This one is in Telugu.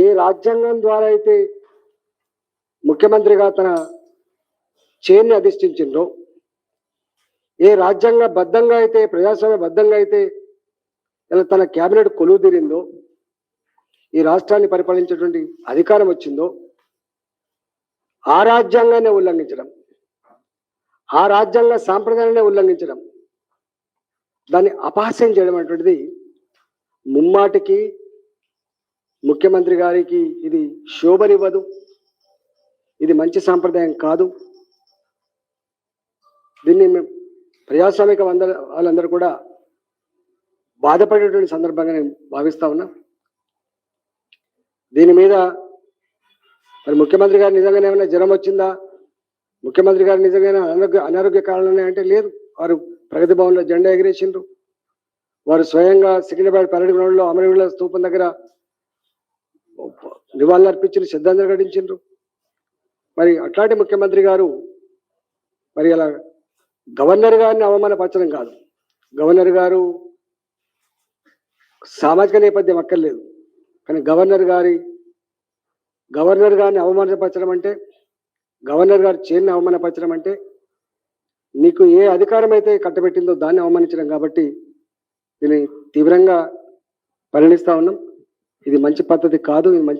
ఏ రాజ్యాంగం ద్వారా అయితే ముఖ్యమంత్రిగా తన చేన్ని అధిష్ఠించిండ్రో, ఏ రాజ్యాంగ బద్ధంగా అయితే ప్రజాస్వామ్య బద్ధంగా అయితే ఇలా తన కేబినెట్ కొలువు తీరిందో, ఈ రాష్ట్రాన్ని పరిపాలించేటువంటి అధికారం వచ్చిందో, ఆ రాజ్యాంగాన్ని ఉల్లంఘించడం, ఆ రాజ్యాంగ సాంప్రదాయాన్ని ఉల్లంఘించడం, దాన్ని అపహాస్యం చేయడం అనేటువంటిది ముమ్మాటికి ముఖ్యమంత్రి గారికి ఇది శోభనివ్వదు. ఇది మంచి సాంప్రదాయం కాదు. దీన్ని ప్రజాస్వామిక వాళ్ళందరూ కూడా బాధపడేటువంటి సందర్భంగా నేను భావిస్తా ఉన్నా. దీని మీద మరి ముఖ్యమంత్రి గారు నిజంగానే ఏమైనా జ్వరం వచ్చిందా, ముఖ్యమంత్రి గారు నిజంగానే అనారోగ్య కారణాలు అంటే లేదు. వారు ప్రగతి భవన్లో జెండా ఎగిరేసిండ్రు. వారు స్వయంగా సికింద్రాబాద్ పరేడ్ గ్రౌండ్లో అమరవీరుల స్తూపం దగ్గర నివాళులు అర్పించి శ్రద్ధాంజలి ఘటించిండ్రు. మరి అట్లాంటి ముఖ్యమంత్రి గారు మరి అలా గవర్నర్ గారిని అవమానపరచడం కాదు. గవర్నర్ గారు సామాజిక నేపథ్యం అక్కర్లేదు, కానీ గవర్నర్ గారిని అవమానపరచడం అంటే, గవర్నర్ గారు చేరిని అవమానపరచడం అంటే నీకు ఏ అధికారం అయితే కట్టబెట్టిందో దాన్ని అవమానించడం. కాబట్టి దీన్ని తీవ్రంగా పరిగణిస్తా ఉన్నాం. ఇది మంచి పద్ధతి కాదు. ఇది మంచి